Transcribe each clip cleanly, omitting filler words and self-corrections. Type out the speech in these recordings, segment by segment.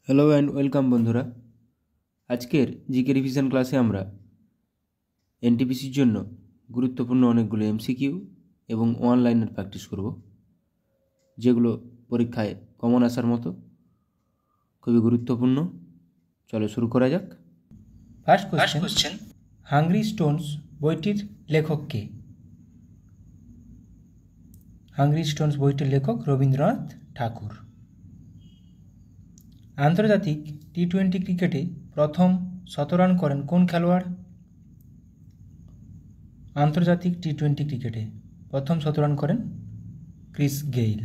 Hello and welcome বন্ধুরা। আজকের GK revision ক্লাসে আমরা এনটিপিসির জন্য গুরুত্বপূর্ণ অনেকগুলো এমসিকিউ এবং অনলাইনের প্র্যাকটিস করব, যেগুলো পরীক্ষায় কমন আসার মতো খুবই গুরুত্বপূর্ণ। চলো শুরু করা যাক। ফার্স্ট কোশ্চেন, হাংরি স্টোনস বইটির লেখক কে? হাংরি স্টোনস বইটির লেখক রবীন্দ্রনাথ ঠাকুর। আন্তর্জাতিক টি-20 ক্রিকেটে প্রথম শতরান করেন কোন খেলোয়াড়? আন্তর্জাতিক টি-20 ক্রিকেটে প্রথম শতরান করেন ক্রিস গেইল।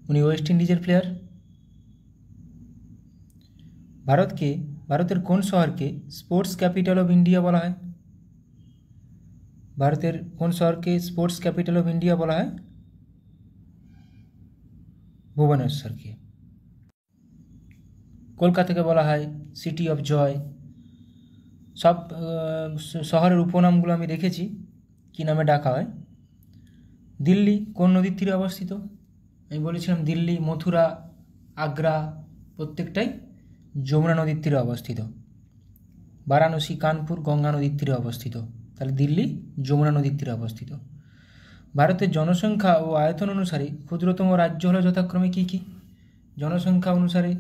উনি ওয়েস্ট ইন্ডিজের প্লেয়ার। ভারতের কোন শহরকে স্পোর্টস ক্যাপিটাল অফ ইন্ডিয়া বলা হয়? ভারতের কোন শহরকে স্পোর্টস ক্যাপিটাল অফ ইন্ডিয়া বলা হয়? ভুবনেশ্বরকে। কলকাতাকে বলা হয় সিটি অফ জয়। সব শহরের উপনামগুলো আমি রেখেছি কী নামে ডাকা হয়। দিল্লি কোন নদীর তীরে অবস্থিত? আমি বলেছিলাম দিল্লি, মথুরা, আগ্রা প্রত্যেকটাই যমুনা নদীর তীরে অবস্থিত। বারাণসী, কানপুর গঙ্গা নদীর তীরে অবস্থিত। তাহলে দিল্লি যমুনা নদীর তীরে অবস্থিত। ভারতের জনসংখ্যা ও আয়তন অনুসারে ক্ষুদ্রতম রাজ্য হলো যথাক্রমে কী কী? জনসংখ্যা অনুসারে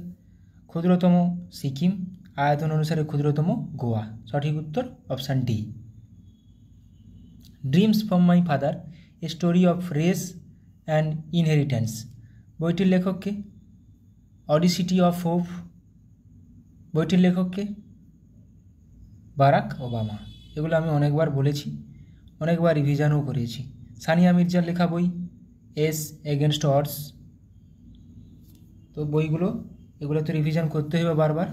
ক্ষুদ্রতম সিকিম, আয়তন অনুসারে ক্ষুদ্রতম গোয়া। সঠিক উত্তর option D. Dreams from my father, a story of race and inheritance বইটির লেখককে? অডিসিটি অফ হোপ বইটির লেখককে? Barack Obama. এগুলো আমি অনেকবার বলেছি, অনেকবার রিভিশনও করেছি। সানিয়া মির্জার লেখা বই এস এগেনস্ট অডস। তো এগুলো তো রিভিশন করতে হবে বারবার।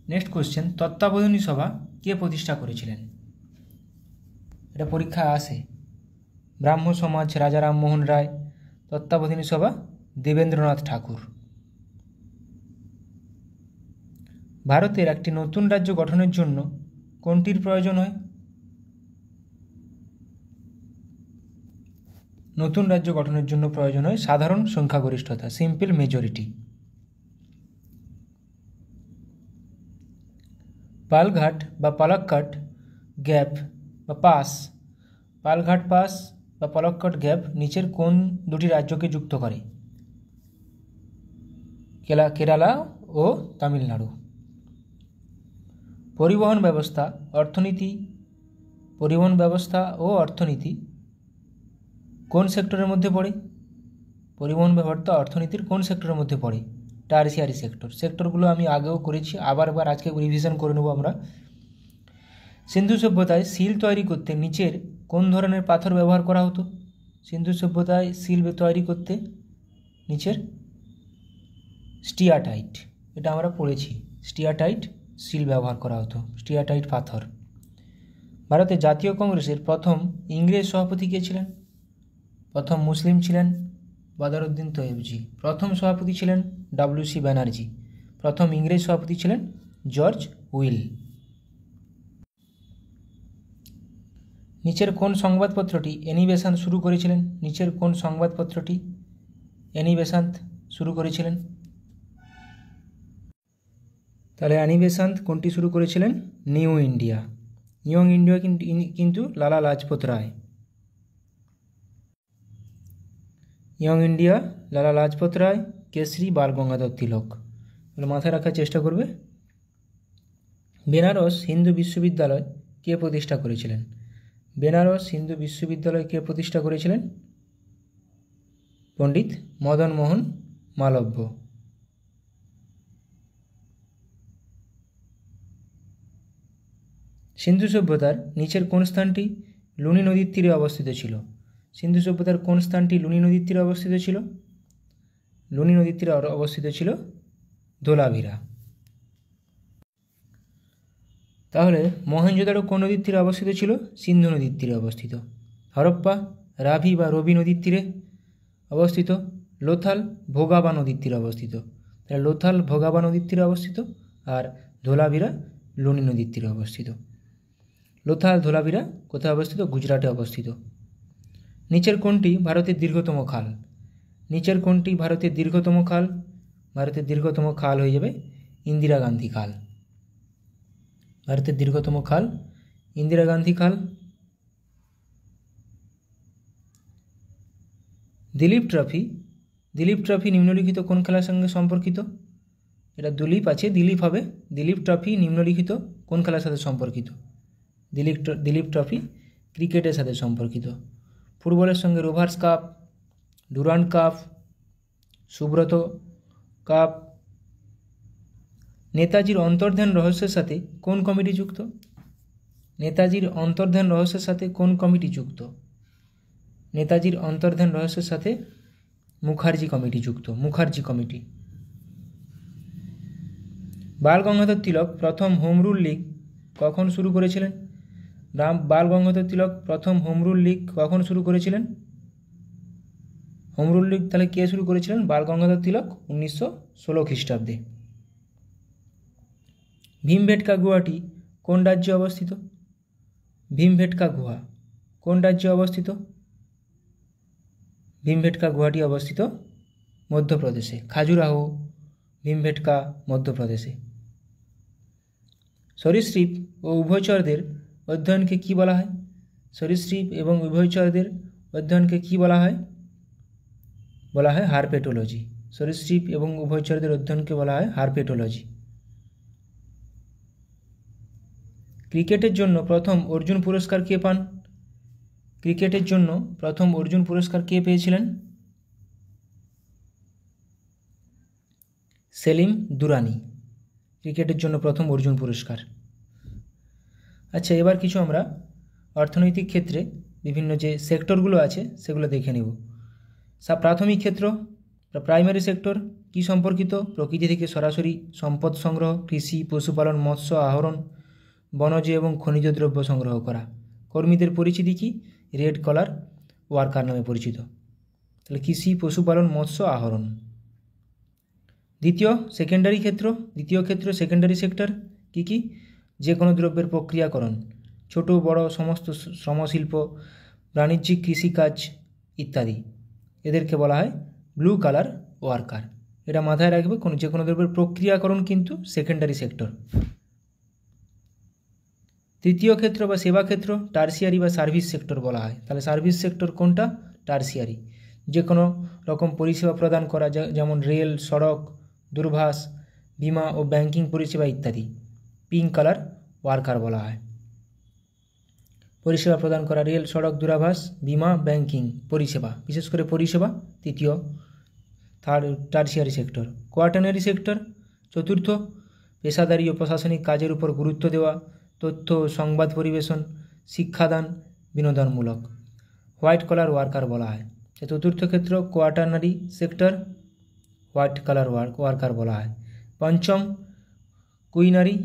নেক্সট কোশ্চেন, তত্ত্বাবধানী সভা কে প্রতিষ্ঠা করেছিলেন? এটা পরীক্ষা আসে। ব্রাহ্ম সমাজ, রাজা রামমোহন রায়। তত্ত্বাবধানী সভা দেবেন্দ্রনাথ ঠাকুর। ভারতের একটি নতুন রাজ্য গঠনের জন্য কোনটির প্রয়োজন হয়? নতুন রাজ্য গঠনের জন্য প্রয়োজন হয় সাধারণ সংখ্যাগরিষ্ঠতা, সিম্পল মেজরিটি। পালঘাট বা পালাক্কাট গ্যাপ বা পাস, পালঘাট পাস বা পালাক্কাট গ্যাপ নিচের কোন দুটি রাজ্যকে যুক্ত করে? কেরালা ও তামিলনাড়ু। পরিবহন ব্যবস্থা ও অর্থনীতি কোন সেক্টরের মধ্যে পড়ে? পরিবহন ব্যবস্থা অর্থনীতির কোন সেক্টরের মধ্যে পড়ে? Tertiary sector. সেক্টরগুলো আমি আগেও করেছি, আবার আজকে রিভিশন করে নেব আমরা। সিন্ধু সভ্যতায় সিল তৈরি করতে নিচের কোন ধরনের পাথর ব্যবহার করা হতো? সিন্ধু সভ্যতায় সিল তৈরি করতে নিচের স্টিয়াটাইট, এটা আমরা পড়েছি। স্টিয়াটাইট সিল ব্যবহার করা হতো, স্টিয়াটাইট পাথর। ভারতের জাতীয় কংগ্রেসের প্রথম ইংরেজ সভাপতি কে ছিলেন? প্রথম মুসলিম ছিলেন বদরুদ্দিন তৈয়বজি। প্রথম সভাপতি ছিলেন ডব্লিউ.সি. ব্যানার্জি। প্রথম ইংরেজ সভাপতি ছিলেন জর্জ উইল। নিচের কোন সংবাদপত্রটি অ্যানি বেসান্ত শুরু করেছিলেন? নিচের কোন সংবাদপত্রটি অ্যানি বেসান্ত শুরু করেছিলেন? তাহলে অ্যানি বেসান্ত কোনটি শুরু করেছিলেন? New India. ইয়ং ইন্ডিয়া কিন্তু লালা লাজপত রায়। ইয়ং ইন্ডিয়া লালা লাজপত রায়, কেশরী বাল গঙ্গাধর তিলক। এগুলো মাথায় রাখার চেষ্টা করবে। বেনারস হিন্দু বিশ্ববিদ্যালয় কে প্রতিষ্ঠা করেছিলেন? বেনারস হিন্দু বিশ্ববিদ্যালয় কে প্রতিষ্ঠা করেছিলেন? পণ্ডিত মদন মোহন মালব্য। সিন্ধু সভ্যতার নিচের কোন স্থানটি লুনি নদীর তীরে অবস্থিত ছিল? সিন্ধু সভ্যতার কোন স্থানটি লুনি নদীর তীরে অবস্থিত ছিল? লুনি নদীর তীরে অবস্থিত ছিল ধোলাভিরা। তাহলে মহেঞ্জোদারো কোন নদীর তীরে অবস্থিত ছিল? সিন্ধু নদীর তীরে অবস্থিত। হরপ্পা রাভি বা রবি নদীর তীরে অবস্থিত। লোথাল ভোগাবা নদীর তীরে অবস্থিত। তাহলে লোথাল ভোগাবা নদীর তীরে অবস্থিত, আর ধোলাভিরা লুনি নদীর তীরে অবস্থিত। লোথাল ধোলাভিরা কোথায় অবস্থিত? গুজরাটে অবস্থিত। নিচের কোনটি ভারতের দীর্ঘতম খাল? নিচের কোনটি ভারতের দীর্ঘতম খাল? ভারতের দীর্ঘতম খাল হয়ে যাবে ইন্দিরা গান্ধী খাল। ভারতের দীর্ঘতম খাল ইন্দিরা গান্ধী খাল। দিলীপ ট্রফি নিম্নলিখিত কোন খেলার সঙ্গে সম্পর্কিত? এটা দুলীপ আছে, দিলীপ হবে। দিলীপ ট্রফি নিম্নলিখিত কোন খেলার সাথে সম্পর্কিত? দিলীপ ট্রফি ক্রিকেটের সাথে সম্পর্কিত। ফুটবলের সঙ্গে rovers cup, Durand cup, Subrata cup. নেতাজির অন্তর্ধান রহস্যের সাথে কোন কমিটি যুক্ত? নেতাজির অন্তর্ধান রহস্যের সাথে কোন কমিটি যুক্ত? নেতাজির অন্তর্ধান রহস্যের সাথে মুখার্জি কমিটি যুক্ত। মুখার্জি কমিটি। বাল গঙ্গাধর তিলক প্রথম হোম রুল লীগ কখন শুরু করেছিলেন? বাল গঙ্গাধর তিলক প্রথম হোম রুল লীগ কখন শুরু করেছিলেন? হোম রুল লীগ তাহলে কে শুরু করেছিলেন? বাল গঙ্গাধর তিলক 1916 খ্রিস্টাব্দে। ভীমবেটকা গুহাটি কোন রাজ্যে অবস্থিত? ভীমবেটকা গুহা কোন রাজ্যে অবস্থিত? ভীমবেটকা গুহাটি অবস্থিত মধ্যপ্রদেশে। খাজুরাহো, ভীমবেটকা মধ্যপ্রদেশে। সরীসৃপ ও উভয়চরদের অধ্যয়নকে কি বলা হয়? সরীসৃপ এবং উভয়চরদের অধ্যয়নকে কি বলা হয়? বলা হয় হারপেটোলজি। সরীসৃপ এবং উভয়চরদের অধ্যয়নকে বলা হয় হারপেটোলজি। ক্রিকেটের জন্য প্রথম অর্জুন পুরস্কার কে পান? ক্রিকেটের জন্য প্রথম অর্জুন পুরস্কার কে পেয়েছিলেন? সেলিম দুরানি। ক্রিকেটের জন্য প্রথম অর্জুন পুরস্কার। আচ্ছা, এবার কিছু আমরা অর্থনৈতিক ক্ষেত্রে বিভিন্ন যে সেক্টরগুলো আছে সেগুলো দেখে নেব। প্রাথমিক ক্ষেত্র বা প্রাইমারি সেক্টর কি সম্পর্কিত? প্রকৃতি থেকে সরাসরি সম্পদ সংগ্রহ, কৃষি, পশুপালন, মৎস্য আহরণ, বনজ এবং খনিজ দ্রব্য সংগ্রহ করা। কর্মীদের পরিচিতি কি? রেড কলার ওয়ার্কার নামে পরিচিত। তাহলে কৃষি, পশুপালন, মৎস্য আহরণ। দ্বিতীয় ক্ষেত্র সেকেন্ডারি সেক্টর কি কি? যে কোনো দ্রব্যের প্রক্রিয়াকরণ, ছোট বড় সমস্ত শ্রমশিল্প, বাণিজ্যিক কৃষিকাজ ইত্যাদি, এদেরকে বলা হয় ব্লু কালার ওয়ার্কার। এটা মাথায় রাখবে, যে কোনো দ্রব্যের প্রক্রিয়াকরণ কিন্তু সেকেন্ডারি সেক্টর। তৃতীয় ক্ষেত্র বা সেবা ক্ষেত্র টার্সিয়ারি বা সার্ভিস সেক্টর বলা হয়। তাহলে সার্ভিস সেক্টর কোনটা? টার্সিয়ারি। যে কোনো রকম পরিষেবা প্রদান করা, যেমন রেল, সড়ক, দূরভাষ, বিমা ও ব্যাংকিং পরিষেবা ইত্যাদি, পিঙ্ক কালার ওয়ার্কার বলা হয়। পরিষেবা প্রদান করা, রেল, সড়ক, দূরভাষ, বিমা, ব্যাংকিং পরিষেবা, বিশেষ করে পরিষেবা টার্সিয়ারি সেক্টর। কোয়াটার্নারি সেক্টর চতুর্থ, পেশাদারি ও প্রশাসনিক কাজের উপর গুরুত্ব দেওয়া, তথ্য ও সংবাদ পরিবেশন, শিক্ষাদান, বিনোদনমূলক, হোয়াইট কলার ওয়ার্কার বলা হয়। চতুর্থ ক্ষেত্র quaternary sector, white colour worker বলা হয়। পঞ্চম কুইনারি,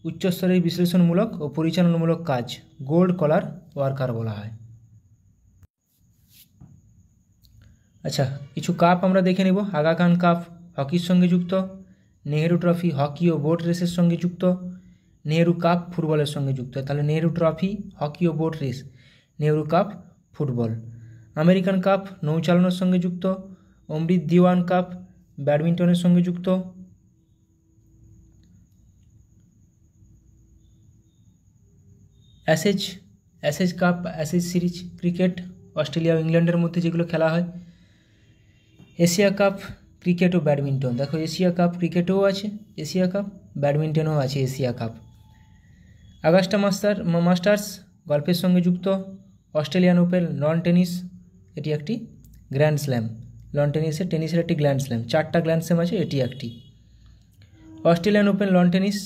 উচ্চস্তরের বিশ্লেষণমূলক ও পরিচালনামূলক কাজ, গোল্ড কলার ওয়ার্কার বলা হয়। আচ্ছা, কিছু কাপ আমরা দেখে নেব। আগা খান কাপ হকির সঙ্গে যুক্ত, নেহেরু ট্রফি হকি ও বোট রেসের সঙ্গে যুক্ত, নেহেরু কাপ ফুটবলের সঙ্গে যুক্ত। তাহলে নেহেরু ট্রফি হকি ও boat race, Nehru cup football. American cup নৌ চালানোর সঙ্গে যুক্ত, অমৃত দিওয়ান কাপ ব্যাডমিন্টনের সঙ্গে যুক্ত। Ashes cup, Ashes series cricket Australia ও ইংল্যান্ডের মধ্যে যেগুলো খেলা হয়। এশিয়া কাপ ক্রিকেট ও ব্যাডমিন্টন, দেখো এশিয়া কাপ ক্রিকেটেও আছে, এশিয়া কাপ ব্যাডমিন্টনেও আছে এশিয়া কাপ। অগাস্টা মাস্টার্স গল্ফের সঙ্গে যুক্ত, অস্ট্রেলিয়ান ওপেন লন টেনিস, এটি একটি গ্র্যান্ড স্ল্যাম। লন টেনিসের একটি গ্র্যান্ড স্ল্যাম, 4টা গ্র্যান্ড স্ল্যাম আছে, এটি একটি। Australian open loan tennis.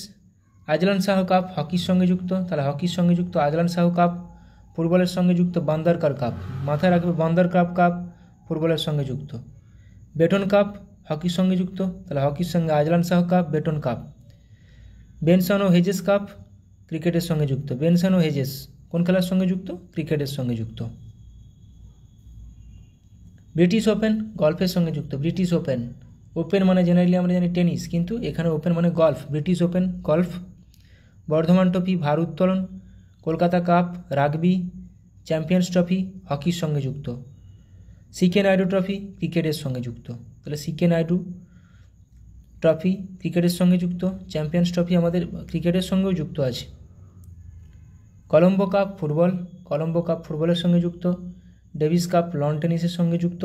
Azlan Shah cup হকির সঙ্গে যুক্ত, তাহলে হকির সঙ্গে যুক্ত আজলান শাহ কাপ। ফুটবলের সঙ্গে যুক্ত বান্দারকার কাপ, মাথায় রাখবে বান্দারকার কাপ ফুটবলের সঙ্গে যুক্ত। বেটন কাপ হকির সঙ্গে যুক্ত, তাহলে হকির সঙ্গে Azlan Shah cup, Beighton cup. Benson ও হেজেস কাপ ক্রিকেটের সঙ্গে যুক্ত। বেনসন ও হেজেস কোন খেলার সঙ্গে যুক্ত? ক্রিকেটের সঙ্গে যুক্ত। ব্রিটিশ ওপেন গল্ফের সঙ্গে যুক্ত। ব্রিটিশ ওপেন, ওপেন মানে জেনারেলি আমরা জানি টেনিস, কিন্তু এখানে ওপেন মানে golf. British Open golf. Burdwan trophy ভারোত্তোলন, Kolkata cup rugby, champions trophy হকির সঙ্গে যুক্ত। সিকে নাইডু ট্রফি ক্রিকেটের সঙ্গে যুক্ত। তাহলে সিকে নাইডু ট্রফি ক্রিকেটের সঙ্গে যুক্ত, চ্যাম্পিয়ন্স ট্রফি আমাদের ক্রিকেটের সঙ্গেও যুক্ত আছে। Colombo cup football, Colombo cup ফুটবলের সঙ্গে যুক্ত। ডেভিস কাপ লন টেনিসের সঙ্গে যুক্ত,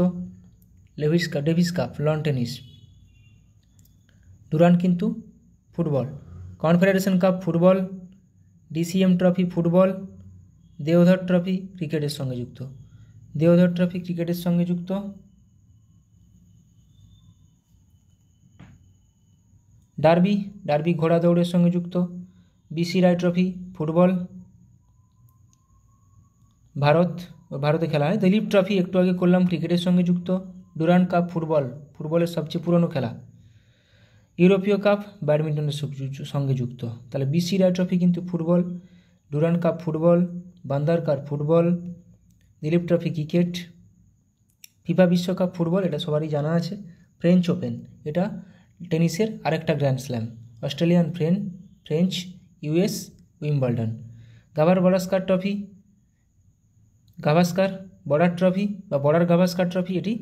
Davis cup lawn tennis. Durand কিন্তু football. Confederation cup football, DCM trophy football, Deodhar trophy ক্রিকেটের সঙ্গে যুক্ত, দেওধর ট্রফি ক্রিকেটের সঙ্গে যুক্ত। ডার্বি, ডার্বি ঘোড়া দৌড়ের সঙ্গে যুক্ত। বিসি রায় ট্রফি ফুটবল, ভারতে খেলা হয়। দিলীপ ট্রফি একটু আগে করলাম ক্রিকেটের সঙ্গে যুক্ত। ডুরান্ড কাপ ফুটবল, ফুটবলের সবচেয়ে পুরনো খেলা। ইউরোপীয় কাপ ব্যাডমিন্টনের সঙ্গে যুক্ত। তাহলে বিসি রায় ট্রফি কিন্তু ফুটবল, ডুরান্ড কাপ ফুটবল, বান্দার cup football, Dilip trophy cricket. FIFA বিশ্বকাপ ফুটবল, এটা সবারই জানা আছে। ফ্রেঞ্চ ওপেন, এটা টেনিসের আরেকটা grand slam. Australian French, US, Wimbledon. Gavaskar trophy, Gavaskar border trophy বা বর্ডার গাভাস্কার ট্রফি, এটি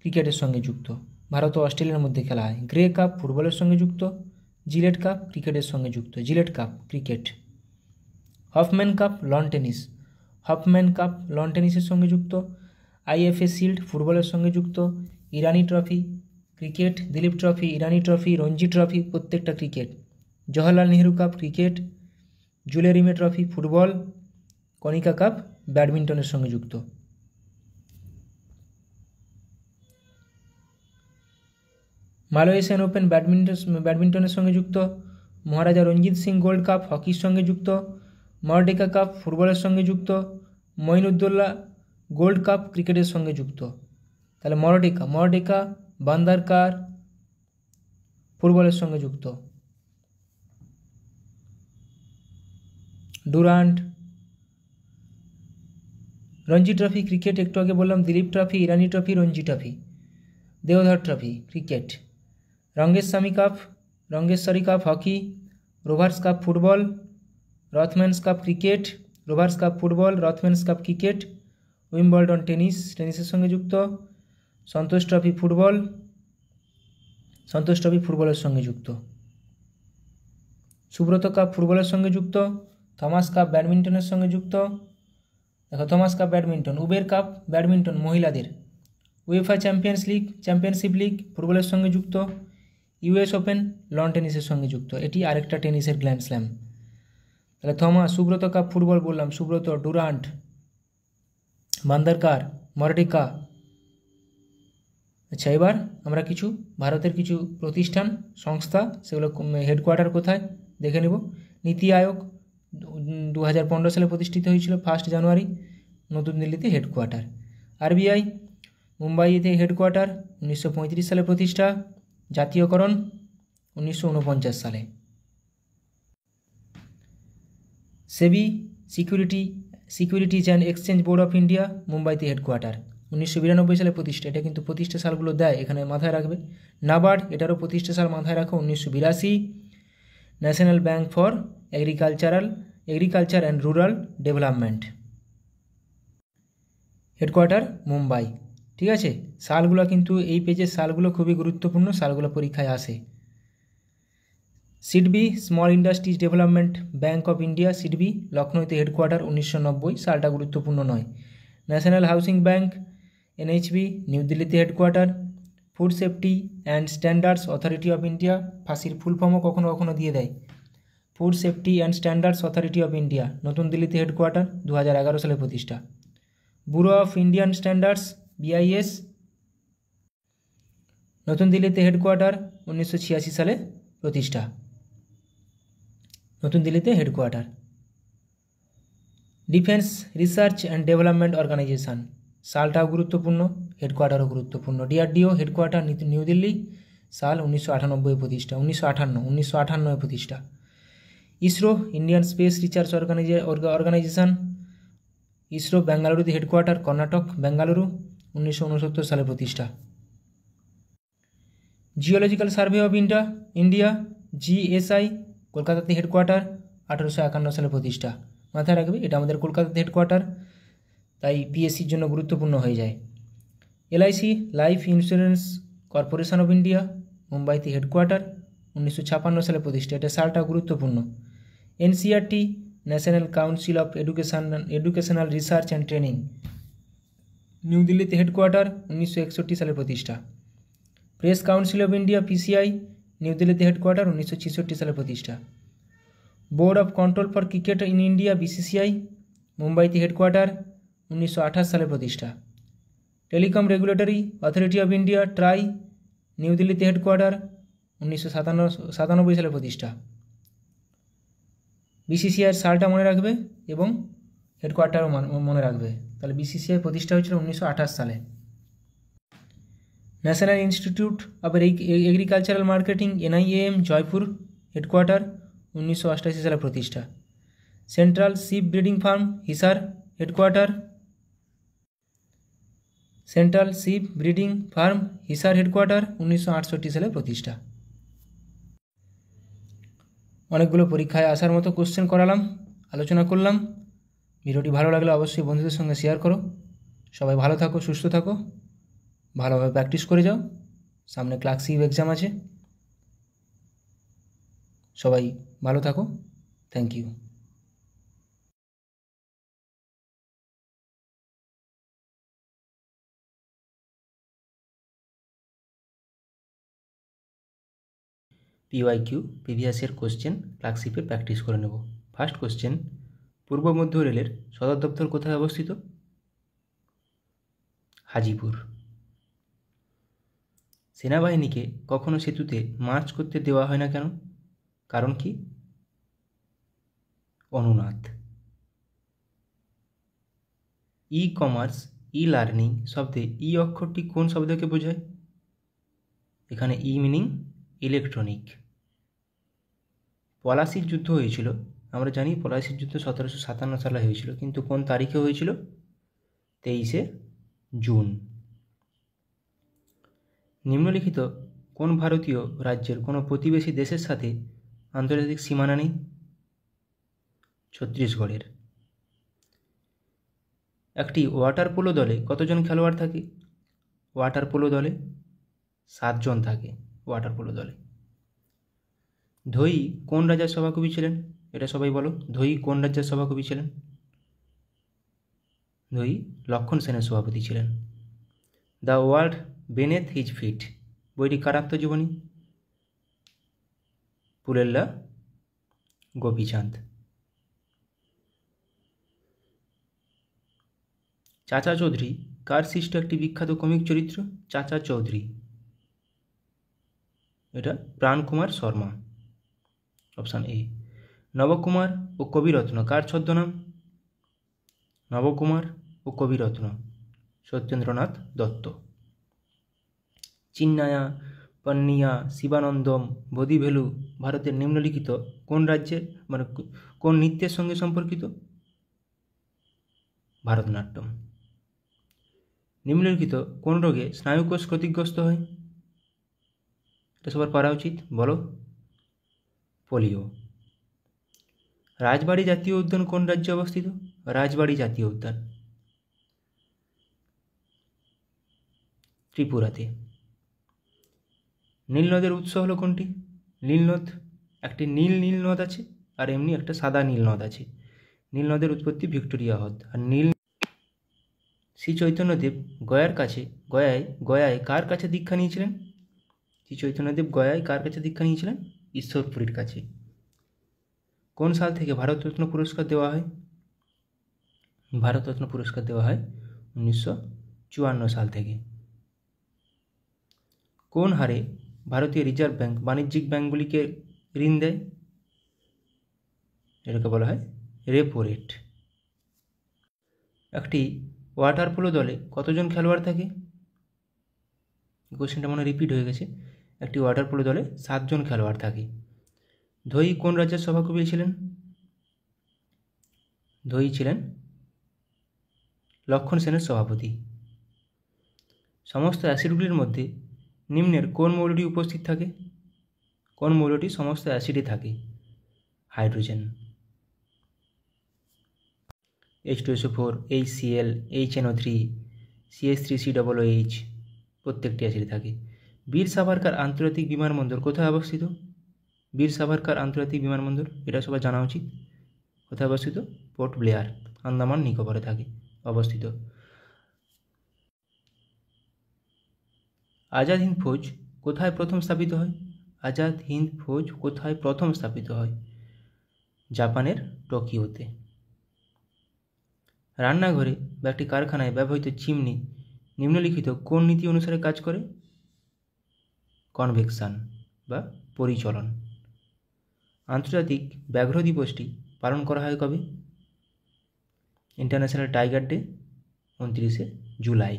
ক্রিকেটের সঙ্গে যুক্ত। ভারত ও অস্ট্রেলিয়ার মধ্যে খেলা হয়। গ্রে কাপ ফুটবলের সঙ্গে যুক্ত। জিলেট কাপ ক্রিকেটের সঙ্গে যুক্ত, Gillette cup cricket. Hoffman cup lawn tennis, Hoffman cup lawn টেনিসের সঙ্গে যুক্ত। আইএফএ শিল্ড ফুটবলের সঙ্গে যুক্ত। Irani trophy cricket, Dilip trophy, Irani trophy, Ranji trophy প্রত্যেকটা cricket. Jawaharlal Nehru cup cricket, Jules Rimet trophy football, Konica cup ব্যাডমিন্টনের সঙ্গে যুক্ত। মালয়েশিয়ান ওপেন ব্যাডমিন্টনের সঙ্গে যুক্ত। মহারাজা রঞ্জিত সিং গোল্ড কাপ হকির সঙ্গে যুক্ত। মর্ডেকা কাপ ফুটবলের সঙ্গে যুক্ত। মঈনুদ্দৌলা গোল্ড কাপ ক্রিকেটের সঙ্গে যুক্ত। তাহলে মর্ডেকা বান্দার কার ফুটবলের সঙ্গে যুক্ত। ডুরান্ড, রঞ্জি ট্রফি ক্রিকেট একটু আগে বললাম। Dilip trophy, Irani trophy, Ranji trophy. Deodhar trophy cricket. Rangeshwari cup hockey. Rovers cup football, Rothmans cup cricket, Rovers cup football, Rothmans cup cricket. Wimbledon টেনিসের সঙ্গে যুক্ত। Santosh trophy football, Santosh trophy ফুটবলের সঙ্গে যুক্ত। সুব্রত কাপ ফুটবলের সঙ্গে যুক্ত। থমাস কাপ ব্যাডমিন্টনের সঙ্গে যুক্ত। দেখো Thomas cup badminton. Uber cup badminton মহিলাদের। উয়েফা চ্যাম্পিয়নশিপ লিগ ফুটবলের সঙ্গে যুক্ত। ইউএস ওপেন লন টেনিসের সঙ্গে যুক্ত। এটি আরেকটা টেনিসের গ্র্যান্ড স্ল্যাম। তাহলে সুব্রত কাপ ফুটবল বললাম, সুব্রত, ডুরান্ড, বান্দারকার, মর্ডিকা। আচ্ছা, এবার আমরা কিছু ভারতের কিছু প্রতিষ্ঠান সংস্থা, সেগুলো হেডকোয়ার্টার কোথায় দেখে নেব। নীতি আয়োগ 2015 সালে প্রতিষ্ঠিত হয়েছিল 1 জানুয়ারি, নতুন দিল্লিতে হেডকোয়ার্টার। আরবিআই মুম্বাইতে হেডকোয়ার্টার, 1935 সালে প্রতিষ্ঠা। জাতীয়করণ 1949 সালে। SEBI securities and exchange board of India মুম্বাইতে হেডকোয়ার্টার, 1992 সালে প্রতিষ্ঠা। এটা কিন্তু প্রতিষ্ঠা সালগুলো দেয়, এখানে মাথায় রাখবে। নাবার্ড, এটারও প্রতিষ্ঠা সাল মাথায় রাখো, 1982। National bank for agriculture and rural development, headquarter Mumbai. ঠিক আছে, সালগুলো কিন্তু এই পেজের সালগুলো খুবই গুরুত্বপূর্ণ, সালগুলো পরীক্ষায় আসে। SIDBI small industries development bank of India, SIDBI লখনৌতে হেডকোয়ার্টার, 1990। সালটা গুরুত্বপূর্ণ নয়। National housing bank NHB new দিল্লিতে headquarter. Food safety and standards authority of India, ফাঁসির ফুল ফর্মও কখনো কখনো দিয়ে দেয়। Food safety and standards authority of India নতুন দিল্লিতে হেডকোয়ার্টার, 2011 সালে প্রতিষ্ঠা। Bureau of Indian standards BIS নতুন দিল্লিতে হেডকোয়ার্টার, 1986 সালে প্রতিষ্ঠা। নতুন দিল্লিতে headquarter. Defence research and development organisation, সালটাও গুরুত্বপূর্ণ, হেডকোয়ার্টারও গুরুত্বপূর্ণ। DRDO হেডকোয়ার্টার নিউ দিল্লি, সাল 1998 প্রতিষ্ঠা, 1958 প্রতিষ্ঠা। ISRO Indian Space Research Organisation, ISRO বেঙ্গালুরুতে হেডকোয়ার্টার, কর্ণাটক, বেঙ্গালুরু, 1969 সালে প্রতিষ্ঠা। Geological Survey of India GSI কলকাতাতে হেডকোয়ার্টার, 1851 সালে প্রতিষ্ঠা। মাথায় রাখবে, এটা আমাদের কলকাতাতে হেডকোয়ার্টার, তাই PSCর জন্য গুরুত্বপূর্ণ হয়ে যায়। LIC life insurance corporation of India, মুম্বাইতে হেডকোয়ার্টার, 1956 সালে প্রতিষ্ঠা। এটা সালটা গুরুত্বপূর্ণ। NCERT, national council of educational research and training, new দিল্লিতে হেডকোয়ার্টার, 1961 সালে প্রতিষ্ঠা। Press council of India, PCI, new দিল্লিতে হেডকোয়ার্টার, 1966 সালে প্রতিষ্ঠা। Board of control for cricket in India, BCCI, মুম্বাইতে হেডকোয়ার্টার, 1928 সালে প্রতিষ্ঠা। Telecom regulatory authority of India, try, new দিল্লিতে হেডকোয়ার্টার, 1997 সালে প্রতিষ্ঠা। বিসিসিআইয়ের সালটা মনে রাখবে এবং হেডকোয়ার্টারও মনে রাখবে। তাহলে বিসিসিআই প্রতিষ্ঠা হয়েছিল 1928 সালে। National institute of agricultural marketing, NIAM, Jaipur, headquarter, 1988 সালে প্রতিষ্ঠা। Central sheep breeding farm, Hisar, headquarter, central sheep breeding farm, Hisar, headquarter, 1968 সালে প্রতিষ্ঠা। অনেকগুলো পরীক্ষায় আসার মতো কোশ্চেন করালাম, আলোচনা করলাম। ভিডিওটি ভালো লাগলে অবশ্যই বন্ধুদের সঙ্গে শেয়ার করো। সবাই ভালো থাকো, সুস্থ থাকো, ভালোভাবে প্র্যাকটিস করে যাও। সামনে ক্লাস 6 এক্সাম আছে। সবাই ভালো থাকো। Thank you. PYQ previous year question class 6 practice করে নেব। ফার্স্ট কোশ্চেন, পূর্ব মধ্য রেলের সদর দপ্তর কোথায় অবস্থিত? হাজিপুর। সেনাবাহিনীকে কখনো সেতুতে মার্চ করতে দেওয়া হয় না কেন? কারণ কি? অনুনাদ। ই কমার্স, ই লার্নিং শব্দে ই অক্ষরটি কোন শব্দকে বোঝায়? এখানে ই মিনিং ইলেকট্রনিক। পলাশির যুদ্ধ হয়েছিল, আমরা জানি পলাশির যুদ্ধ 1757 সালে হয়েছিল, কিন্তু কোন তারিখে হয়েছিল? 23শে জুন। নিম্নলিখিত কোন ভারতীয় রাজ্যের কোনো প্রতিবেশী দেশের সাথে আন্তর্জাতিক সীমানা নেই? ছত্তিশগড়ের। একটি ওয়াটার পোলো দলে কতজন খেলোয়াড় থাকে? ওয়াটার পোলো দলে 7 জন থাকে। ওয়াটার পোলো দলে। ধোই কোন রাজার সভাকবি ছিলেন? এটা সবাই বলো, ধোই কোন রাজ্যের সভাকবি ছিলেন? ধোই লক্ষণ সেনের সভাপতি ছিলেন। দ্য ওয়ার্ল্ড বেনেথ হিজ ফিট বইটি কার আত্মজীবনী? পুলেল্লা গোপীচাঁদ। চাচা চৌধুরী কার সৃষ্ট একটি বিখ্যাত কমিক চরিত্র? চাচা চৌধুরী, এটা প্রাণকুমার শর্মা। Option A. নবকুমার ও কবিরত্ন কার ছদ্মনাম? নবকুমার ও কবিরত্ন সত্যেন্দ্রনাথ দত্ত। চিন্নায়া, পন্নিয়া, শিবানন্দম, বোধিভেলু ভারতের নিম্নলিখিত কোন রাজ্যের কোন নৃত্যের সঙ্গে সম্পর্কিত? ভারতনাট্যম। নিম্নলিখিত কোন রোগে স্নায়ুকোষ ক্ষতিগ্রস্ত হয়? এটা সবার পারা উচিত, বলো। পোলিও। রাজবাড়ী জাতীয় উদ্যান কোন রাজ্যে অবস্থিত? রাজবাড়ী জাতীয় উদ্যান ত্রিপুরাতে। নীল নদের উৎস হলো কোনটি? নীল নদ, একটি নীল নীল নদ আছে আর এমনি একটা সাদা নীল নদ আছে। নীল নদের উৎপত্তি ভিক্টোরিয়া হ্রদ। আর নীল শ্রী চৈতন্যদেব গয়ায় কার কাছে দীক্ষা নিয়েছিলেন? শ্রী চৈতন্যদেব গয়ায় কার কাছে দীক্ষা নিয়েছিলেন? ঈশ্বরপুরীর কাছে। কোন সাল থেকে ভারতরত্ন পুরস্কার দেওয়া হয়? ভারতরত্ন পুরস্কার দেওয়া হয় 1954 সাল থেকে। কোন হারে ভারতীয় রিজার্ভ ব্যাংক বাণিজ্যিক ব্যাংকগুলিকে ঋণ দেয়? এটাকে বলা হয় রেপো রেট। একটি ওয়াটার পোলো দলে কতজন খেলোয়াড় থাকে? কোশ্চেনটা মনে রিপিট হয়ে গেছে। একটি ওয়াটার পোলো দলে 7 জন খেলোয়াড় থাকে। ধোই কোন রাজ্যের সভাকবি ছিলেন? ধোই ছিলেন লক্ষণ সেনের সভাপতি। সমস্ত অ্যাসিডগুলির মধ্যে নিম্নের কোন মৌলটি উপস্থিত থাকে? কোন মৌলটি সমস্ত অ্যাসিডে থাকে? Hydrogen. H2SO4, HCl, HNO3, CH3COOH প্রত্যেকটি অ্যাসিডে থাকে। বীর সাভারকার আন্তর্জাতিক বিমানবন্দর কোথায় অবস্থিত? বীর সাভারকার আন্তর্জাতিক বিমানবন্দর, এটা সবার জানা উচিত। কোথায় অবস্থিত? পোর্ট ব্লেয়ার, আন্দামান নিকোবরে থাকে অবস্থিত। আজাদ হিন্দ ফৌজ কোথায় প্রথম স্থাপিত হয়? আজাদ হিন্দ ফৌজ কোথায় প্রথম স্থাপিত হয়? জাপানের টোকিওতে। রান্নাঘরে বা একটি কারখানায় ব্যবহৃত চিমনি নিম্নলিখিত কোন নীতি অনুসারে কাজ করে? কনভেকশন বা পরিচলন। আন্তর্জাতিক ব্যাঘ্র দিবসটি পালন করা হয় কবে? ইন্টারন্যাশনাল টাইগার ডে 29শে জুলাই।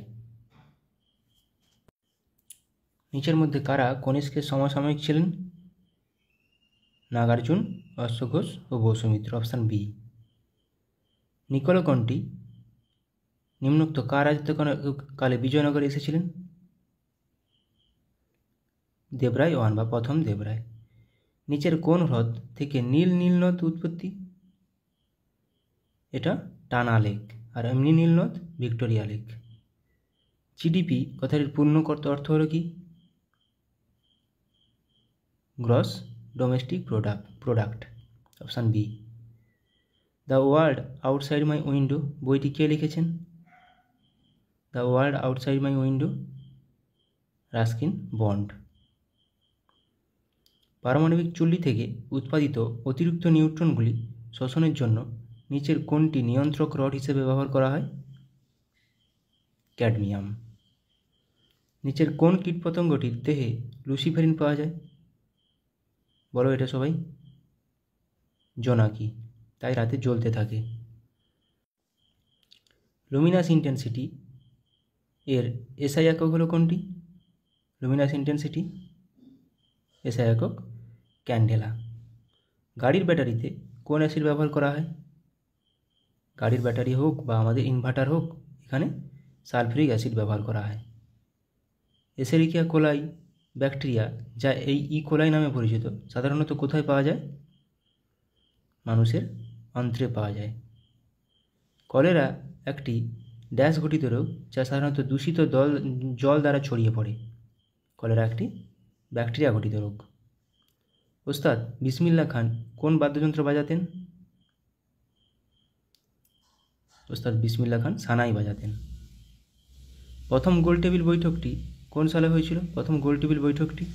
নিচের মধ্যে কারা কনিষ্কের সমসাময়িক ছিলেন? নাগার্জুন, অশ্বঘোষ ও বসুমিত্র, অপশান বি। নিকোলকণ্ঠী নিম্নোক্ত কার রাজত্বকালে বিজয়নগরে এসেছিলেন? দেবরায় ওয়ান বা প্রথম দেবরায়। নিচের কোন হ্রদ থেকে নীল নীলনদ উৎপত্তি? এটা টানা লেক, আর এমনি নীলনদ ভিক্টোরিয়া লেক। জিডিপি কথাটির পূর্ণ অর্থ হলো কি? Gross domestic product, option B. The World Outside My Window বইটি কে লিখেছেন? The World Outside My Window, Ruskin Bond. পারমাণবিক চুল্লি থেকে উৎপাদিত অতিরিক্ত নিউট্রনগুলি শোষণের জন্য নিচের কোনটি নিয়ন্ত্রক রড হিসেবে ব্যবহার করা হয়? ক্যাডমিয়াম। নিচের কোন কীটপতঙ্গটির দেহে লুসিফেরিন পাওয়া যায়? বলো এটা সবাই। জোনাকি, তাই রাতে জ্বলতে থাকে। লুমিনাস ইন্টেন্সিটি এর এসআই একক হলো কোনটি? লুমিনাস ইন্টেন্সিটি এসআই একক ক্যান্ডেলা। গাড়ির ব্যাটারিতে কোন অ্যাসিড ব্যবহার করা হয়? গাড়ির ব্যাটারি হোক বা আমাদের ইনভার্টার হোক, এখানে সালফিউরিক অ্যাসিড ব্যবহার করা হয়। এসেরিকিয়া কোলাই ব্যাকটেরিয়া, যা এই কোলাই নামে পরিচিত, সাধারণত কোথায় পাওয়া যায়? মানুষের অন্ত্রে পাওয়া যায়। কলেরা একটি ড্যাশ ঘটিত রোগ, যা সাধারণত দূষিত জল দ্বারা ছড়িয়ে পড়ে। কলেরা একটি ব্যাকটেরিয়া ঘটিত রোগ। ওস্তাদ বিসমিল্লাহ খান কোন বাদ্যযন্ত্র বাজাতেন? ওস্তাদ বিসমিল্লাহ খান সানাই বাজাতেন। প্রথম গোলটেবিল বৈঠকটি কোন সালে হয়েছিল? প্রথম গোলটেবিল বৈঠকটি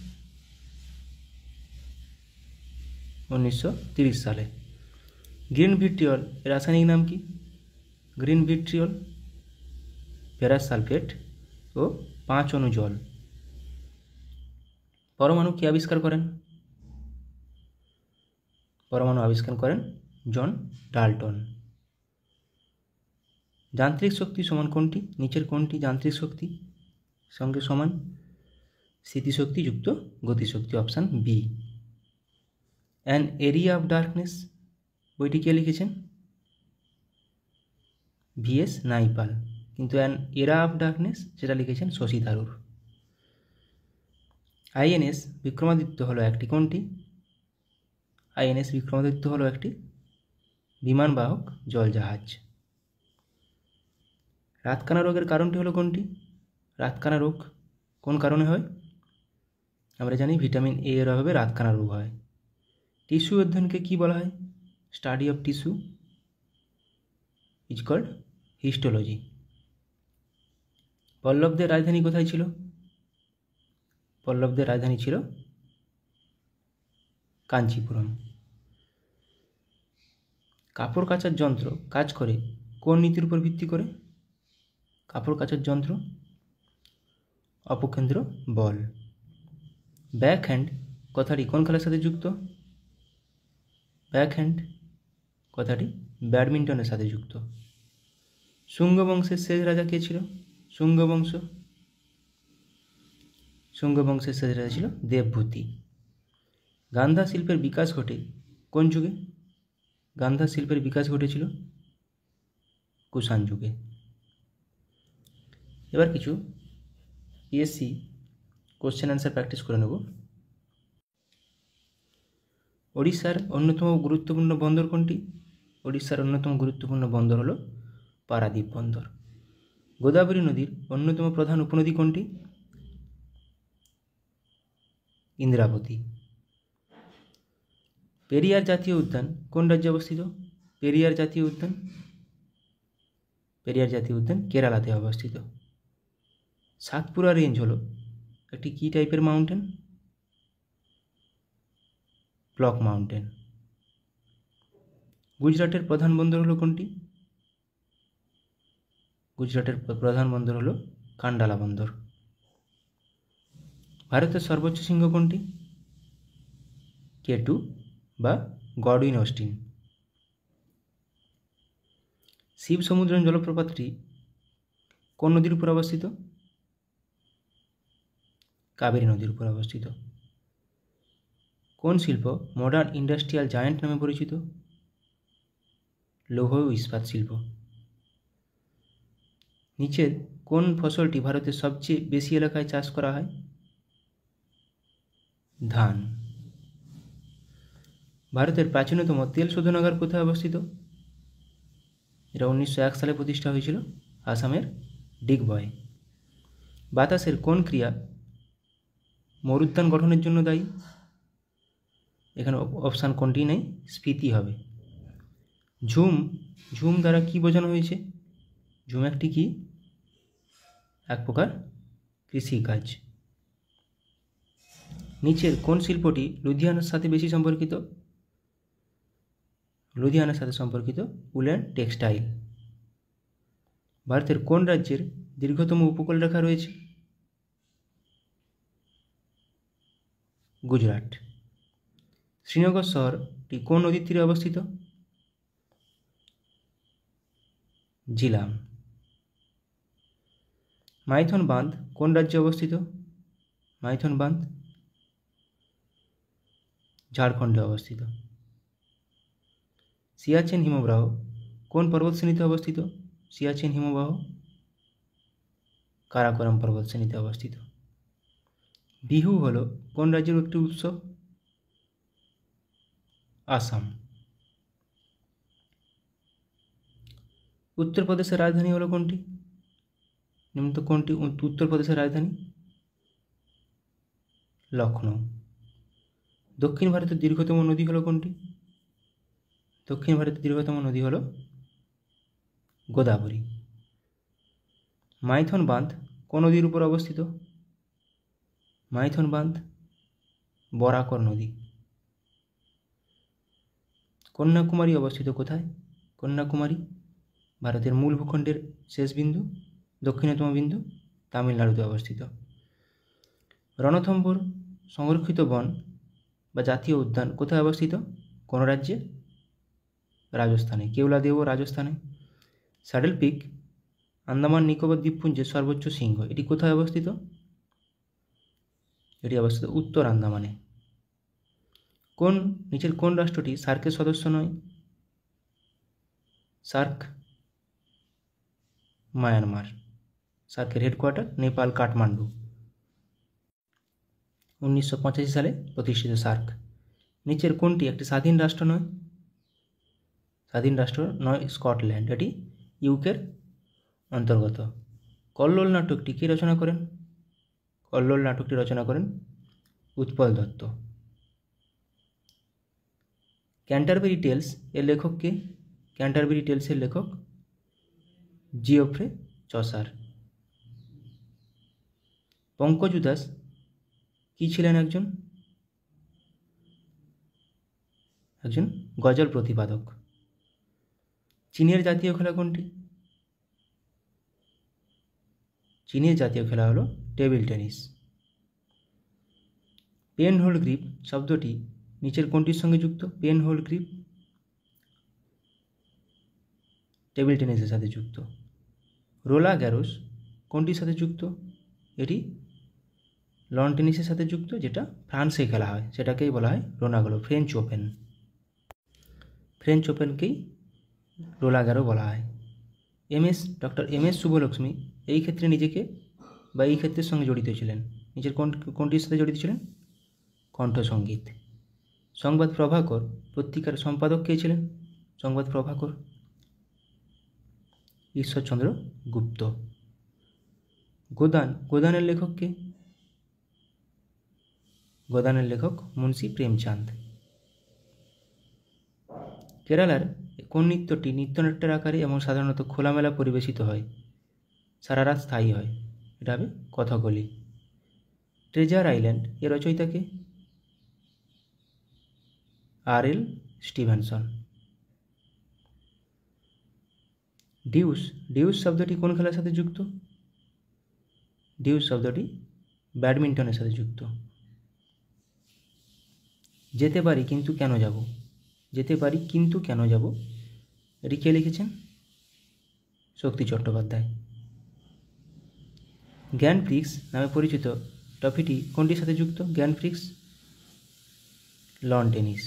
1930 সালে। গ্রিন ভিট্রিয়ল এর রাসায়নিক নাম কি? গ্রিন ভিট্রিয়ল ফেরাস সালফেট ও 5 অণু জল। পরমাণু কে আবিষ্কার করেন? পরমাণু আবিষ্কার করেন জন ডাল্টন। যান্ত্রিক শক্তি সমান কোনটি? নিচের কোনটি যান্ত্রিক শক্তি সঙ্গে সমান? স্থিতিশক্তি যুক্ত গতিশক্তি, option B. An Area of Darkness বইটি কে লিখেছেন? ভিএস নাইপাল। কিন্তু অ্যান এরা অফ ডার্কনেস সেটা লিখেছেন শশী থারুর। আইএনএস বিক্রমাদিত্য হলো একটি কোনটি? আইএনএস বিক্রমাদিত্য হলো একটি বিমানবাহক জলজাহাজ। রাতকানা রোগের কারণটি হলো কোনটি? রাতকানা রোগ কোন কারণে হয়? আমরা জানি ভিটামিন এ এর অভাবে রাতকানা রোগ হয়। টিস্যু অধ্যয়নকে কি বলা হয়? Study of tissue is called histology. পল্লবদের রাজধানী কোথায় ছিল? পল্লবদের রাজধানী ছিল কাঞ্চিপুরম। কাপড় কাচার যন্ত্র কাজ করে কোন নীতির উপর ভিত্তি করে? কাপড় কাচার যন্ত্র অপকেন্দ্র বল। ব্যাক হ্যান্ড কথাটি কোন খেলার সাথে যুক্ত? ব্যাক হ্যান্ড কথাটি ব্যাডমিন্টনের সাথে যুক্ত। শুঙ্গ বংশের শেষ রাজা কে ছিল? শুঙ্গ বংশের শেষ রাজা ছিল দেবভূতি। গান্ধা শিল্পের বিকাশ ঘটে কোন যুগে? গান্ধা শিল্পের বিকাশ ঘটেছিল কুষাণ যুগে। এবার কিছু পিএসসি কোশ্চেন অ্যান্সার প্র্যাকটিস করে নেব। ওড়িশার অন্যতম গুরুত্বপূর্ণ বন্দর কোনটি? ওড়িশার অন্যতম গুরুত্বপূর্ণ বন্দর হলো পারাদ্বীপ বন্দর। গোদাবরী নদীর অন্যতম প্রধান উপনদী কোনটি? ইন্দ্রাবতী। পেরিয়ার জাতীয় উদ্যান কোন রাজ্যে অবস্থিত? পেরিয়ার জাতীয় উদ্যান কেরালাতে অবস্থিত। সাতপুরা রেঞ্জ হলো একটি কী টাইপের মাউন্টেন? Block mountain. গুজরাটের প্রধান বন্দর হলো কোনটি? গুজরাটের প্রধান বন্দর হলো কান্ডালা বন্দর। ভারতের সর্বোচ্চ শৃঙ্গ কোনটি? K2 বা গডউইন অস্টিন। শিব সমুদ্রম জলপ্রপাতটি কোন নদীর উপর অবস্থিত? কাবেরী নদীর উপর অবস্থিত। কোন শিল্প মডার্ন ইন্ডাস্ট্রিয়াল জায়ান্ট নামে পরিচিত? লৌহ ও ইস্পাত শিল্প। নিচের কোন ফসলটি ভারতের সবচেয়ে বেশি এলাকায় চাষ করা হয়? ধান। ভারতের প্রাচীনতম তেল শোধনাগার কোথায় অবস্থিত? এটা 1901 সালে প্রতিষ্ঠা হয়েছিল আসামের ডিগবয়ে। বাতাসের কোন ক্রিয়া মরুদ্যান গঠনের জন্য দায়ী? এখানে অপশান কোনটি নেই, স্ফীতি হবে। ঝুম দ্বারা কি বোঝানো হয়েছে? ঝুম একটি কি? এক প্রকার কৃষিকাজ। নিচের কোন শিল্পটি লুধিয়ানার সাথে বেশি সম্পর্কিত? লুধিয়ানার সাথে সম্পর্কিত উল অ্যান্ড টেক্সটাইল। ভারতের কোন রাজ্যের দীর্ঘতম উপকূলরেখা রয়েছে? গুজরাট। শ্রীনগর শহরটি কোন নদীর তীরে অবস্থিত? জিলাম। মাইথন বাঁধ কোন রাজ্যে অবস্থিত? মাইথন বাঁধ ঝাড়খণ্ডে অবস্থিত। সিয়াচেন হিমবাহ কোন পর্বতশ্রেণীতে অবস্থিত? সিয়াচেন হিমবাহ কারাকোরাম পর্বতশ্রেণীতে অবস্থিত। বিহু হলো কোন রাজ্যের একটি উৎসব? আসাম। উত্তরপ্রদেশের রাজধানী হলো কোনটি? নিম্নত কোনটি উত্তরপ্রদেশের রাজধানী? লখনৌ। দক্ষিণ ভারতের দীর্ঘতম নদী হলো কোনটি? দক্ষিণ ভারতের দীর্ঘতম নদী হলো গোদাবরী। মাইথন বাঁধ কোন নদীর উপর অবস্থিত? মাইথন বাঁধ বরাকর নদী। কন্যাকুমারী অবস্থিত কোথায়? কন্যাকুমারী ভারতের মূল ভূখণ্ডের শেষ বিন্দু, দক্ষিণতম বিন্দু, তামিলনাড়ুতে অবস্থিত। রণথম্ভোর সংরক্ষিত বন বা জাতীয় উদ্যান কোথায় অবস্থিত? কোন রাজ্যে? রাজস্থানে। কেওলাদেও রাজস্থানে। স্যাডেল পিক আন্দামান নিকোবর দ্বীপপুঞ্জের সর্বোচ্চ শৃঙ্গ। এটি কোথায় অবস্থিত? এটি অবস্থিত উত্তর আন্দামানে। নিচের কোন রাষ্ট্রটি সার্কের সদস্য নয়? SAARC Myanmar. সার্কের হেডকোয়ার্টার নেপাল কাঠমান্ডু। 1985 সালে প্রতিষ্ঠিত সার্ক। নিচের কোনটি একটি স্বাধীন রাষ্ট্র নয়? স্বাধীন রাষ্ট্র নয় স্কটল্যান্ড, এটি ইউকের অন্তর্গত। কল্লোল নাটকটি কে রচনা করেন? কল্লোল নাটকটি রচনা করেন উৎপল দত্ত। ক্যান্টারবেরি টেলস এর লেখক কে? ক্যান্টারবেরি টেলসের লেখক জিওফ্রে চসার। পঙ্কজ উদাস কি ছিলেন? একজন গজল প্রতিপাদক। চীনের জাতীয় খেলা কোনটি? চীনের জাতীয় খেলা হলো table tennis. Pen hold grip শব্দটি নিচের কোনটির সঙ্গে যুক্ত? পেন হোল্ড গ্রিপ টেবিল টেনিসের সাথে যুক্ত। রোলা গ্যারোস কোনটির সাথে যুক্ত? এটি লন টেনিসের সাথে যুক্ত, যেটা ফ্রান্সে খেলা হয়, সেটাকেই বলা হয় রোনাগলো, ফ্রেঞ্চ ওপেন। ফ্রেঞ্চ ওপেনকেই রোলা গ্যারো বলা হয়। ডক্টর এম এস শুভলক্ষ্মী এই ক্ষেত্রে নিজেকে বা এই ক্ষেত্রের সঙ্গে জড়িত ছিলেন। নিজের কোনটির সাথে জড়িত ছিলেন? কণ্ঠসঙ্গীত। সংবাদ প্রভাকর পত্রিকার সম্পাদক কে ছিলেন? সংবাদ প্রভাকর ঈশ্বরচন্দ্র গুপ্ত। গোদানের লেখক কে? গোদানের লেখক মুন্সি প্রেমচাঁদ। কেরালার কোন নৃত্যটি নৃত্যনাট্যের আকারে এবং সাধারণত খোলামেলা পরিবেশিত হয়, সারা রাত স্থায়ী হয়? এটা হবে কথাকলি। ট্রেজার আইল্যান্ড এর রচয়িতাকে? R.L. স্টিভেনসন। ডিউস শব্দটি কোন খেলার সাথে যুক্ত? ডিউস শব্দটি ব্যাডমিন্টনের সাথে যুক্ত। যেতে পারি কিন্তু কেন যাব? যেতে পারি কিন্তু কেন যাব, এটি কে লিখেছেন? শক্তি চট্টোপাধ্যায়। গ্র্যান্ড প্রিক্স নামে পরিচিত ট্রফিটি কোনটির সাথে যুক্ত? Grand Prix loan tennis.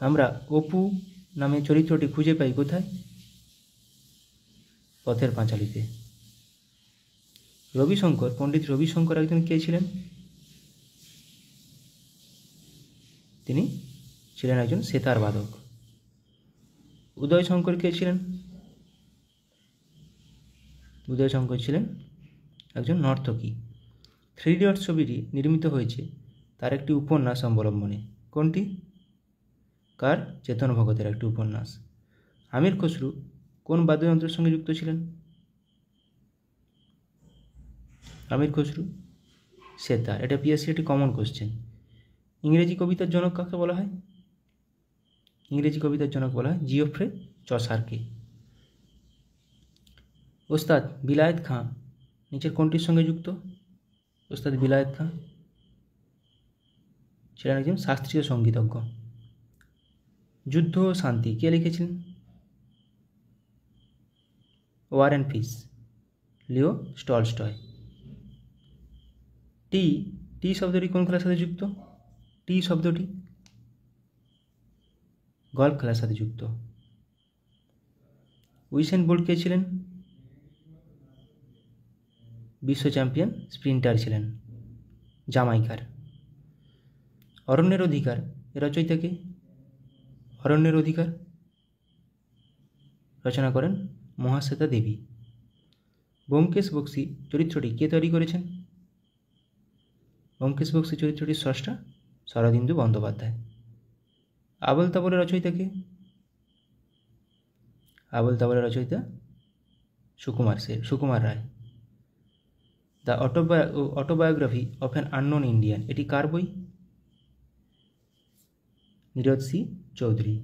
আমরা অপু নামে চরিত্রটি খুঁজে পাই কোথায়? পথের পাঁচালীতে। রবিশঙ্কর, পণ্ডিত রবিশঙ্কর একজন কে ছিলেন? তিনি ছিলেন একজন সেতার বাদক। উদয়শঙ্কর কে ছিলেন? উদয়শঙ্কর ছিলেন একজন নর্তকী। থ্রি ইডিয়টস ছবিটি নির্মিত হয়েছে তার একটি উপন্যাস অবলম্বনে। কোনটি? কার? চেতন ভগতের একটি উপন্যাস। আমির খসরু কোন বাদ্যযন্ত্রের সঙ্গে যুক্ত ছিলেন? আমির খসরু সেতার। এটা পিএসসি একটি কমন কোশ্চেন। ইংরেজি কবিতার জনক কাকে বলা হয়? ইংরেজি কবিতার জনক বলা হয় জিওফ্রে চসারকে। ওস্তাদ বিলায়েত খাঁ নিচের কোনটির সঙ্গে যুক্ত? ওস্তাদ বিলায়েত খাঁ ছিলেন একজন শাস্ত্রীয় সঙ্গীতজ্ঞ। যুদ্ধ ও শান্তি কে লিখেছিলেন? War and peace Leo Tolstoy. টি শব্দটি কোন খেলার সাথে যুক্ত? টি শব্দটি গল্ফ খেলার সাথে যুক্ত। উইসেন বোল্ট কে ছিলেন? বিশ্ব চ্যাম্পিয়ন স্প্রিন্টার ছিলেন, জামাইকার। অরণ্যের অধিকার এর রচয়িতাকে? অরণ্যের অধিকার রচনা করেন মহাশ্বেতা দেবী। ব্যোমকেশ বক্সী চরিত্রটি কে তৈরি করেছেন? ব্যোমকেশ বক্সী চরিত্রটির স্রষ্টা শরদিন্দু বন্দ্যোপাধ্যায়। আবোল তাবোলের রচয়িতাকে? আবোল তাবোলের রচয়িতা Sukumar Ray. The autobiography of an unknown Indian এটি কার বই? নীরজ সি চৌধুরী।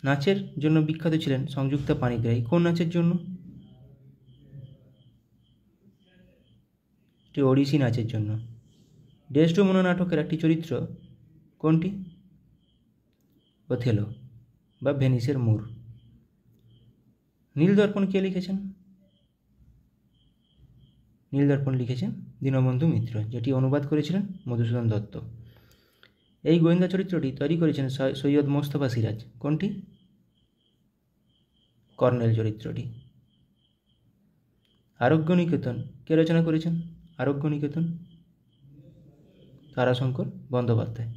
নাচের জন্য বিখ্যাত ছিলেন সংযুক্তা পানিগ্রাহী। কোন নাচের জন্য? এটি ওড়িশি নাচের জন্য। ডেসডেমোনা নাটকের একটি চরিত্র কোনটি? ওথেলো বা ভেনিসের মূর। নীলদর্পণ কে লিখেছেন? নীলদর্পণ লিখেছেন দীনবন্ধু মিত্র, যেটি অনুবাদ করেছিলেন মধুসূদন দত্ত। এই গোয়েন্দা চরিত্রটি তৈরি করেছেন সৈয়দ মোস্তফা সিরাজ। কোনটি? কর্নেল চরিত্রটি। আরোগ্য নিকেতন কে রচনা করেছেন? আরোগ্য নিকেতন তারাশঙ্কর বন্দ্যোপাধ্যায়।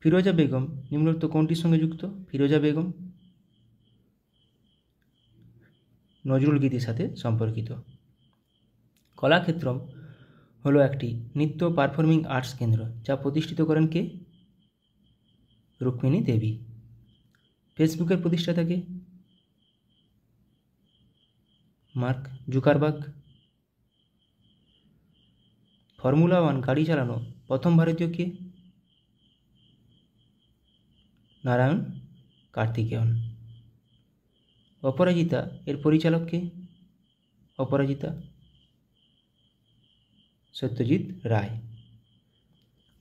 ফিরোজা বেগম নিম্নোক্ত কোনটির সঙ্গে যুক্ত? ফিরোজা বেগম নজরুল গীতির সাথে সম্পর্কিত। কলাক্ষেত্রম হলো একটি নৃত্য পারফর্মিং আর্টস কেন্দ্র যা প্রতিষ্ঠিত করেন কে? রুক্মিণী দেবী। ফেসবুকের প্রতিষ্ঠাতা কে? Mark Zuckerberg. ফর্মুলা 1 গাড়ি চালানো প্রথম ভারতীয় কে? নারায়ণ কার্তিকেয়ন। অপরাজিতা এর পরিচালক কে? অপরাজিতা সত্যজিৎ রায়।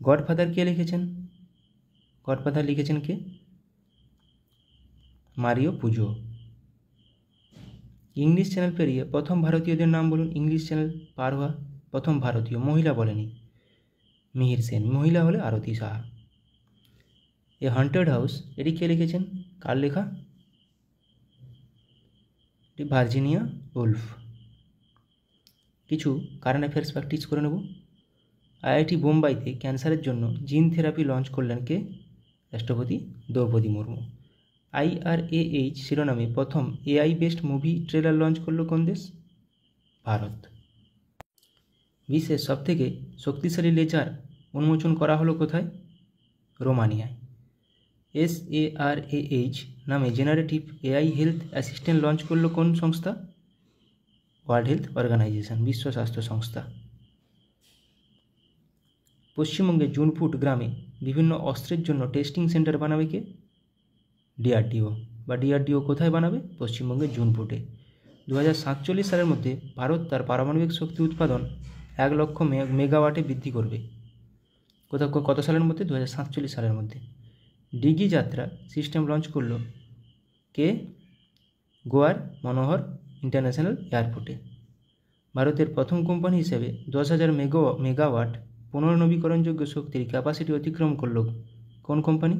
গডফাদার কে লিখেছেন? গডফাদার লিখেছেন কে? মারিও পুজো। ইংলিশ চ্যানেল পেরিয়ে প্রথম ভারতীয়দের নাম বলুন। ইংলিশ চ্যানেল পার হওয়া প্রথম ভারতীয়, মহিলা বলেনি, মিহির সেন। মহিলা হলে আরতি সাহা। এ হন্টেড হাউস এটি কে লিখেছেন? কার লেখা? এটি ভার্জিনিয়া উলফ। কিছু কারেন্ট অ্যাফেয়ার্স প্র্যাকটিস করে নেব। আইআইটি বোম্বাইতে ক্যান্সারের জন্য জিন থেরাপি লঞ্চ করলেন কে? রাষ্ট্রপতি দ্রৌপদী মুর্মু। IRAH শিরোনামে প্রথম AI based movie trailer launch করল কোন দেশ? ভারত। বিশ্বের সবথেকে শক্তিশালী লেজার উন্মোচন করা হলো কোথায়? রোমানিয়ায়। SARAH নামে generative AI health assistant launch করলো কোন সংস্থা? ওয়ার্ল্ড হেলথ অর্গানাইজেশন, বিশ্ব স্বাস্থ্য সংস্থা। পশ্চিমবঙ্গের জুনপুট গ্রামে বিভিন্ন অস্ত্রের জন্য টেস্টিং সেন্টার বানাবে কে? DRDO। বা DRDO কোথায় বানাবে? পশ্চিমবঙ্গের জুনপুটে। 2047 সালের মধ্যে ভারত তার পারমাণবিক শক্তি উৎপাদন 1 লক্ষ মেগাওয়াটে বৃদ্ধি করবে। কত সালের মধ্যে? 2047 সালের মধ্যে। ডিগি যাত্রা সিস্টেম লঞ্চ করল কে? গোয়ার মনোহর ইন্টারন্যাশনাল এয়ারপোর্টে। ভারতের প্রথম কোম্পানি হিসেবে 10,000 মেগাওয়াট পুনর্নবীকরণযোগ্য শক্তির ক্যাপাসিটি অতিক্রম করল কোন কোম্পানি?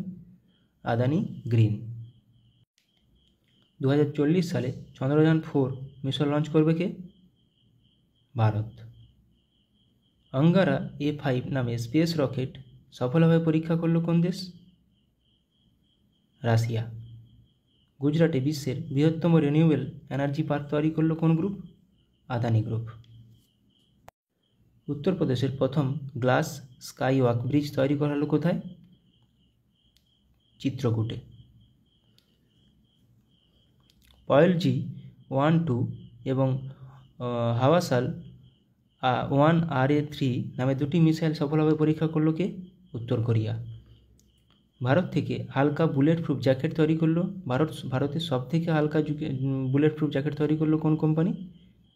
আদানি গ্রিন। 2040 সালে চন্দ্রযান-4 মিশন লঞ্চ করবে কে? ভারত। অঙ্গারা A5 নামে স্পেস রকেট সফলভাবে পরীক্ষা করল কোন দেশ? রাশিয়া। গুজরাটে বিশ্বের বৃহত্তম রিনিউয়েবল এনার্জি পার্ক তৈরি করল কোন গ্রুপ? আদানি গ্রুপ। উত্তরপ্রদেশের প্রথম গ্লাস স্কাইওয়াক ব্রিজ তৈরি করা হলো কোথায়? চিত্রকূটে। পয়েলজি 1-2 এবং হাওয়াসাল 1RA3 নামে দুটি মিসাইল সফলভাবে পরীক্ষা করলো কে? উত্তর কোরিয়া। ভারত থেকে হালকা বুলেট প্রুফ জ্যাকেট তৈরি করলো ভারতের সবথেকে হালকা বুলেট প্রুফ জ্যাকেট তৈরি করলো কোন কোম্পানি?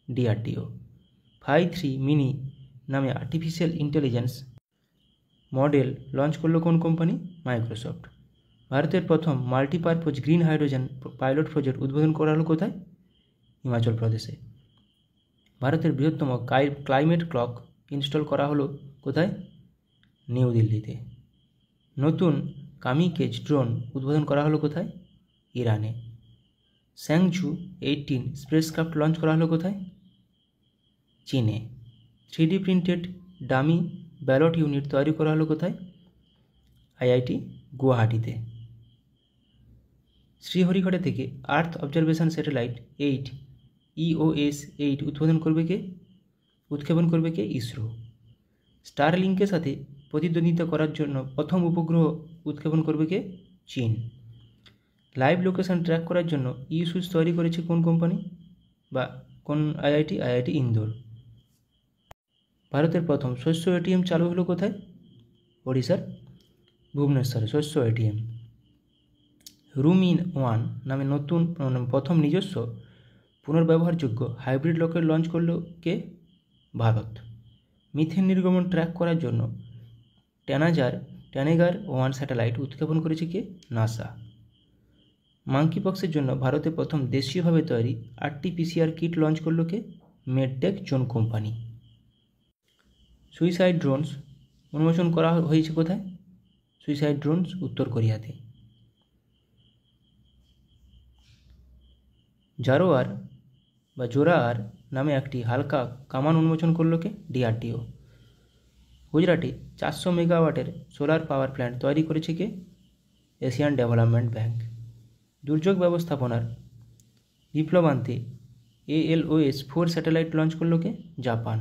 DRDO। 5-3 মিনি নামে আর্টিফিশিয়াল ইন্টেলিজেন্স মডেল লঞ্চ করলো কোন কোম্পানি? মাইক্রোসফট। ভারতের প্রথম multipurpose green hydrogen pilot project উদ্বোধন করা হলো কোথায়? হিমাচল প্রদেশে। ভারতের বৃহত্তম ক্লাইমেট ক্লক ইনস্টল করা হলো কোথায়? নিউ দিল্লিতে। নতুন কামিকেজ ড্রোন উদ্বোধন করা হলো কোথায়? ইরানে। স্যাংঝু 18 স্পেসক্রাফট লঞ্চ করা হলো কোথায়? চীনে। 3D printed dummy ballot unit তৈরি করা হলো কোথায়? IIT গুয়াহাটিতে। শ্রীহরিকোটা থেকে আর্থ অবজারভেশন স্যাটেলাইট 8 EOS 8 উৎক্ষেপণ করবে কে? ইসরো। স্টারলিংকের সাথে প্রতিদ্বন্দ্বিতা করার জন্য প্রথম উপগ্রহ উৎক্ষেপণ করবে কে? চীন। লাইভ লোকেশন ট্র্যাক করার জন্য সুইচ তৈরি করেছে কোন কোম্পানি বা কোন IIT ইন্দোর। ভারতের প্রথম শস্য ATM চালু হলো কোথায়? ওড়িশার ভুবনেশ্বরে শস্য ATM। রুম-ইন-1 নামে প্রথম নিজস্ব পুনর্ব্যবহারযোগ্য হাইব্রিড রকেট লঞ্চ করলো কে? ভারত। মিথেন নির্গমন ট্র্যাক করার জন্য ট্যানেগার 1 স্যাটেলাইট উৎক্ষেপণ করেছে কে? নাসা। মাঙ্কিপক্সের জন্য ভারতে প্রথম দেশীয়ভাবে তৈরি RT-PCR কিট লঞ্চ করলো কে? Medtech zone company. Suicide drones উন্মোচন করা হয়েছে কোথায়? সুইসাইড ড্রোনস উত্তর কোরিয়াতে। জোরার নামে একটি হালকা কামান উন্মোচন করলো কে? DRDO। গুজরাটে 400 মেগাওয়াটের সোলার পাওয়ার প্ল্যান্ট তৈরি করেছে কে? Asian development bank. দুর্যোগ ব্যবস্থাপনার বিপ্লব আনতে ALOS 4 স্যাটেলাইট লঞ্চ করলো কে? জাপান।